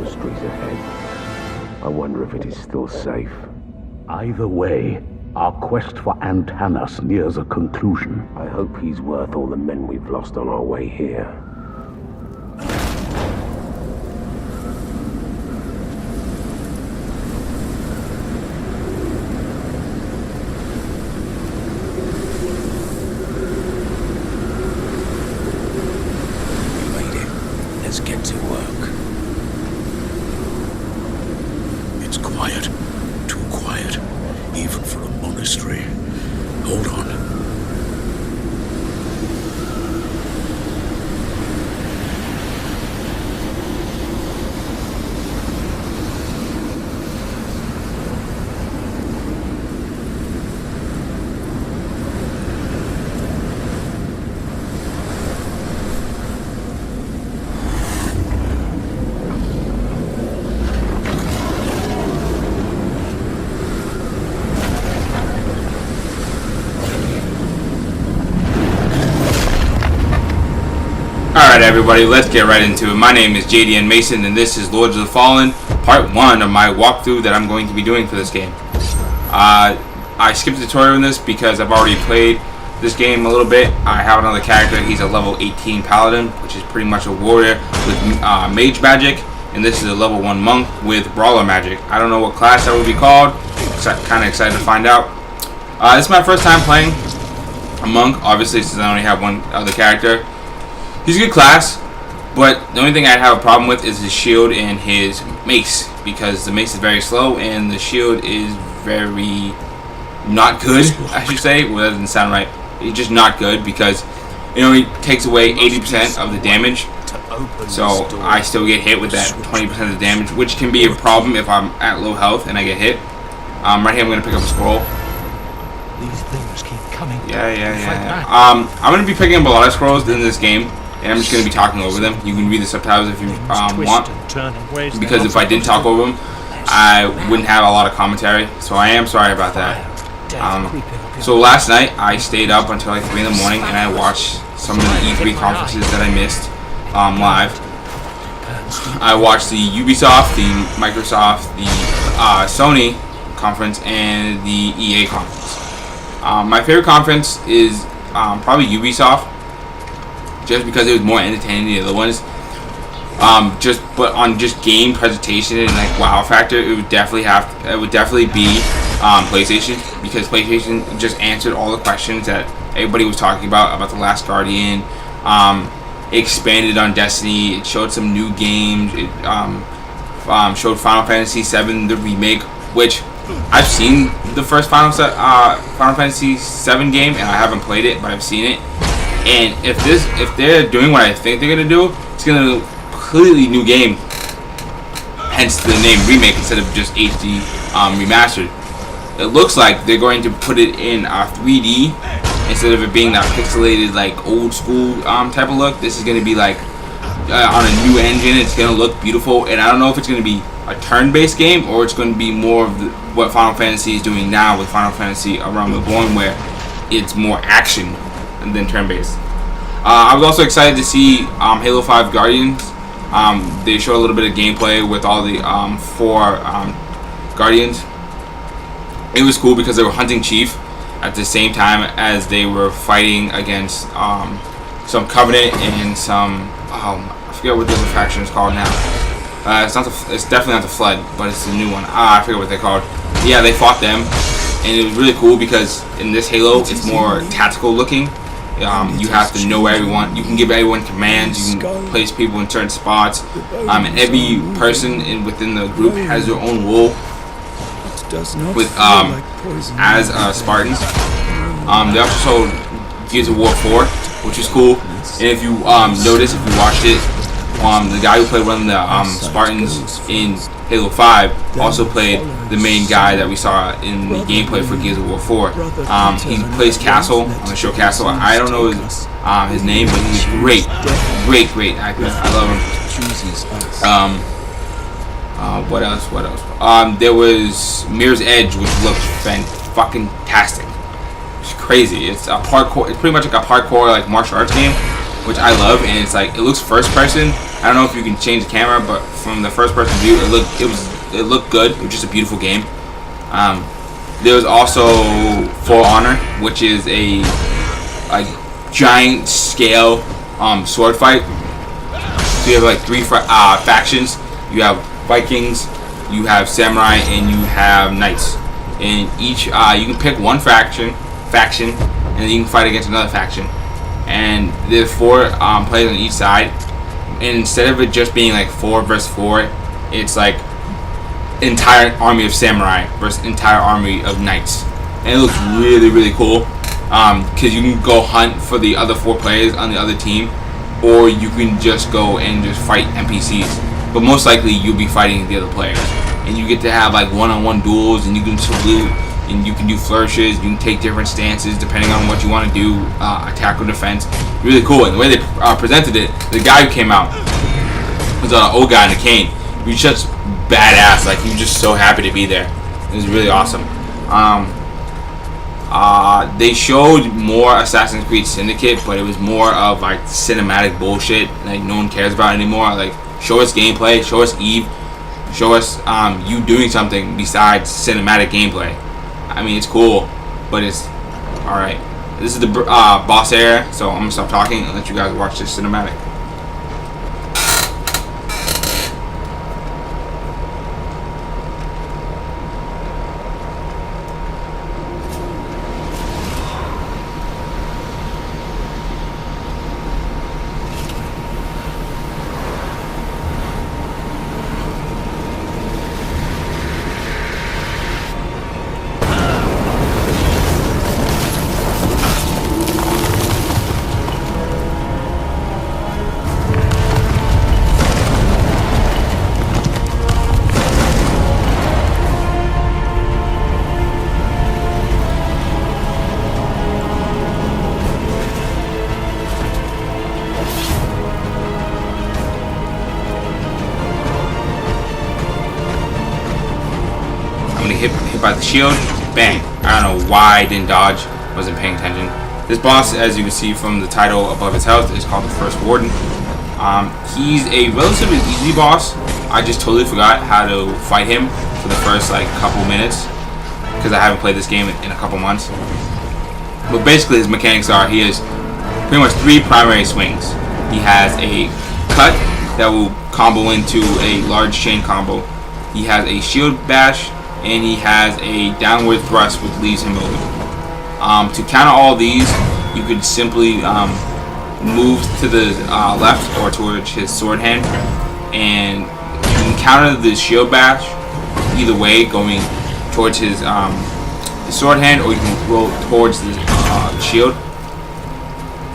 monasteries ahead. I wonder if it is still safe. Either way, our quest for Antanas nears a conclusion. I hope he's worth all the men we've lost on our way here. Let's get to work. It's quiet. Too quiet. Even for a monastery. Hold on. Alright everybody, let's get right into it. My name is JDN Mason and this is Lords of the Fallen, part 1 of my walkthrough that I'm going to be doing for this game. I skipped the tutorial in this because I've already played this game a little bit. I have another character, he's a level 18 paladin, which is pretty much a warrior with mage magic, and this is a level 1 monk with brawler magic. I don't know what class that would be called, so I'm kind of excited to find out. This is my first time playing a monk, obviously since I only have one other character. He's a good class, but the only thing I'd have a problem with is his shield and his mace, because the mace is very slow and the shield is very not good, I should say. Well, that doesn't sound right. It's just not good because it only takes away 80% of the damage, so I still get hit with that 20% of the damage, which can be a problem if I'm at low health and I get hit. Right here I'm going to pick up a scroll. These things keep coming. Yeah. I'm going to be picking up a lot of scrolls in this game, and I'm just going to be talking over them. You can read the subtitles if you want, because if I didn't talk over them, I wouldn't have a lot of commentary, so I am sorry about that. So last night, I stayed up until like 3 in the morning, and I watched some of the E3 conferences that I missed live. I watched the Ubisoft, the Microsoft, the Sony conference, and the EA conference. My favorite conference is probably Ubisoft, just because it was more entertaining than the other ones. But on just game presentation and like wow factor, it would definitely be PlayStation, because PlayStation just answered all the questions that everybody was talking about The Last Guardian. It expanded on Destiny. It showed some new games. It showed Final Fantasy VII, the remake, which I've seen the first Final Fantasy VII game, and I haven't played it, but I've seen it. And if they're doing what I think they're gonna do, it's gonna be a completely new game. Hence the name remake instead of just HD remastered. It looks like they're going to put it in 3D instead of it being that pixelated like old school type of look. This is gonna be like on a new engine. It's gonna look beautiful, and I don't know if it's gonna be a turn-based game or it's going to be more of what Final Fantasy is doing now with Final Fantasy Realm Reborn, where it's more action than turn-based. I was also excited to see Halo 5 Guardians. They showed a little bit of gameplay with all the 4 Guardians. It was cool because they were hunting Chief at the same time as they were fighting against some Covenant and some I forget what the other faction is called now. It's definitely not the Flood, but it's the new one. I forget what they're called. Yeah, they fought them, and it was really cool because in this Halo, it's more tactical looking. You have to know everyone. You can give everyone commands. You can place people in certain spots, and every person within the group has their own role. With as Spartans. They also showed Gears of War 4, which is cool. And if you notice, if you watched it, the guy who played one of the Spartans in Halo 5 also played the main guy that we saw in the gameplay for Gears of War 4. He plays Castle on the show Castle. I don't know his name, but he's great actor. I love him. What else? There was Mirror's Edge, which looked fucking tastic. It's crazy. It's a parkour. It's pretty much like a parkour like martial arts game. which I love, and it's like it looks first person. I don't know if you can change the camera, but from the first person view, it looked good. It was just a beautiful game. There was also For Honor, which is a like giant scale sword fight. So you have like 3 factions. You have Vikings, you have Samurai, and you have Knights. And each you can pick one faction, and then you can fight against another faction. And there's 4 players on each side. And instead of it just being like 4 versus 4, it's like entire army of Samurai versus entire army of Knights. And it looks really, really cool. Because you can go hunt for the other 4 players on the other team, or you can just go and just fight NPCs. But most likely you'll be fighting the other players. And you get to have like one-on-one duels, and you can salute, and you can do flourishes. You can take different stances depending on what you want to do, attack or defense. Really cool. And the way they presented it, the guy who came out was an old guy in a cane. He was just badass. Like, he was just so happy to be there. It was really awesome. They showed more Assassin's Creed Syndicate, but it was more of like cinematic bullshit like no one cares about anymore. Like, show us gameplay, show us Eve, show us you doing something besides cinematic gameplay. I mean, it's cool, but it's alright. This is the boss area, so I'm gonna stop talking and let you guys watch this cinematic. Hit by the shield, bang. I don't know why I didn't dodge, wasn't paying attention. This boss, as you can see from the title above his health, is called the First Warden. He's a relatively easy boss. I just totally forgot how to fight him for the first like couple minutes because I haven't played this game in a couple months. But basically his mechanics are, he has pretty much 3 primary swings. He has a cut that will combo into a large chain combo. He has a shield bash, and he has a downward thrust which leaves him open. To counter all these, you could simply move to the left or towards his sword hand, and you can counter the shield bash either way, going towards his sword hand, or you can roll towards the shield.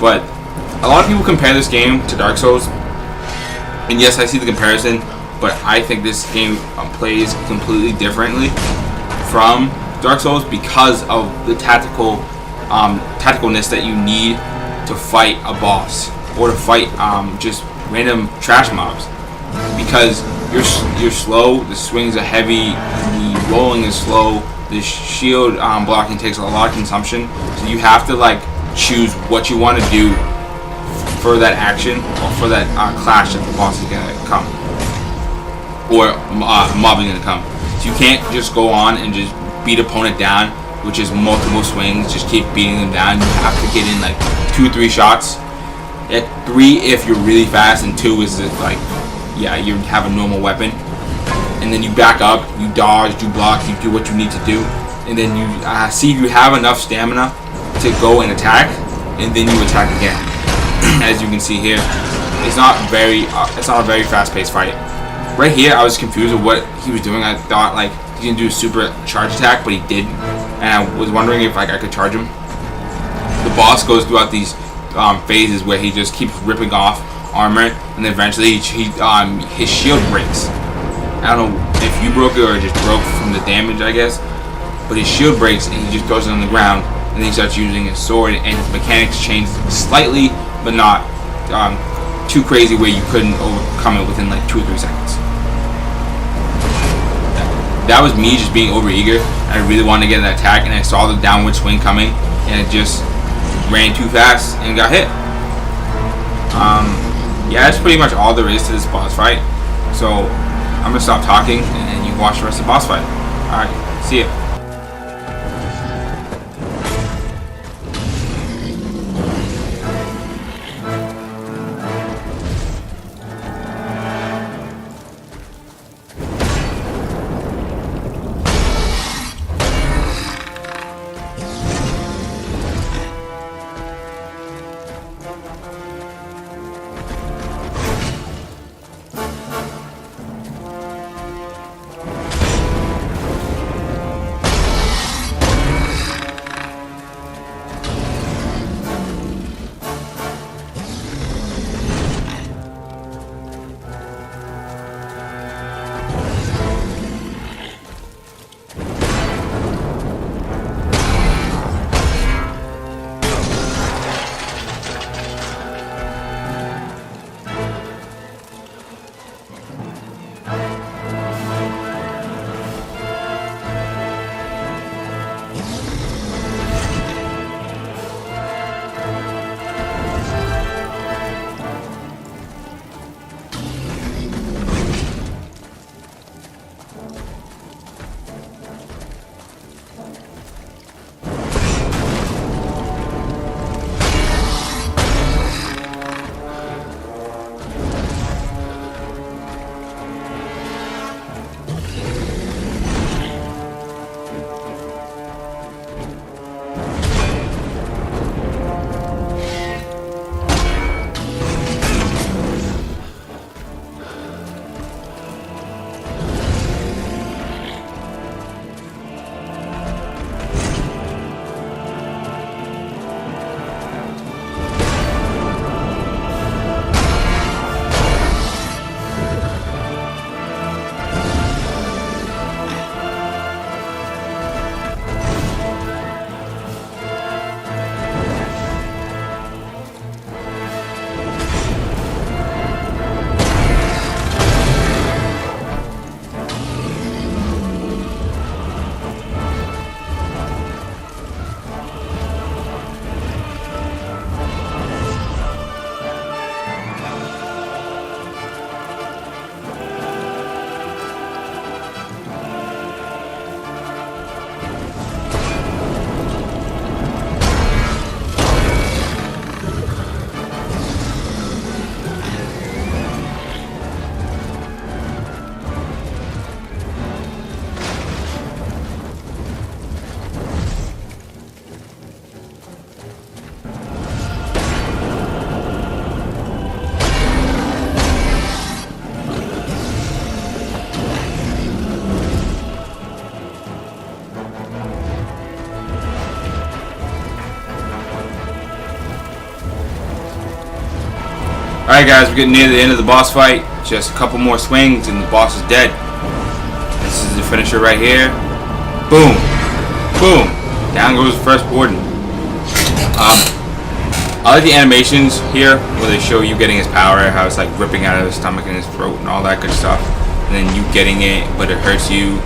But a lot of people compare this game to Dark Souls, and yes, I see the comparison, but I think this game plays completely differently from Dark Souls because of the tacticalness that you need to fight a boss or to fight just random trash mobs. Because you're slow, the swings are heavy, the rolling is slow, the shield blocking takes a lot of consumption, so you have to like choose what you want to do for that action or for that clash that the boss is gonna come. Or mob is going to come. So you can't just go on and just beat opponent down, which is multiple swings, just keep beating them down. You have to get in like 2-3 shots. At 3 if you're really fast, and 2 is like, yeah, you have a normal weapon. And then you back up, you dodge, you block, you do what you need to do. And then you see if you have enough stamina to go and attack, and then you attack again. As you can see here, it's not a very fast-paced fight. Right here, I was confused with what he was doing. I thought like he didn't do a super charge attack, but he did, and I was wondering if like I could charge him. The boss goes throughout these phases where he just keeps ripping off armor, and then eventually his shield breaks. I don't know if you broke it or it just broke from the damage, I guess. But his shield breaks, and he just throws it on the ground, and then he starts using his sword, and his mechanics change slightly, but not too crazy where you couldn't overcome it within like 2 or 3 seconds. That was me just being overeager. I really wanted to get an attack, and I saw the downward swing coming, and it just ran too fast and got hit. Yeah, that's pretty much all there is to this boss fight. So I'm gonna stop talking and you watch the rest of the boss fight. Alright, see ya. Alright guys, we're getting near the end of the boss fight. Just a couple more swings and the boss is dead. This is the finisher right here. Boom. Boom. Down goes the first warden. I like the animations here where they show you getting his power, how it's like ripping out of his stomach and his throat and all that good stuff. And then you getting it, but it hurts you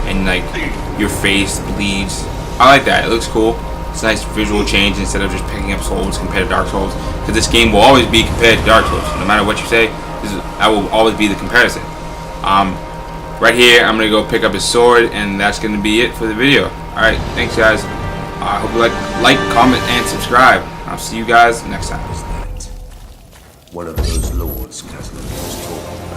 and like your face bleeds. I like that. It looks cool. It's a nice visual change instead of just picking up souls compared to Dark Souls. Because this game will always be compared to Dark Souls. No matter what you say, that will always be the comparison. Right here, I'm going to go pick up his sword, and that's going to be it for the video. Alright, thanks guys. I hope you like, comment, and subscribe. I'll see you guys next time. One of those lords Caslin was talking about.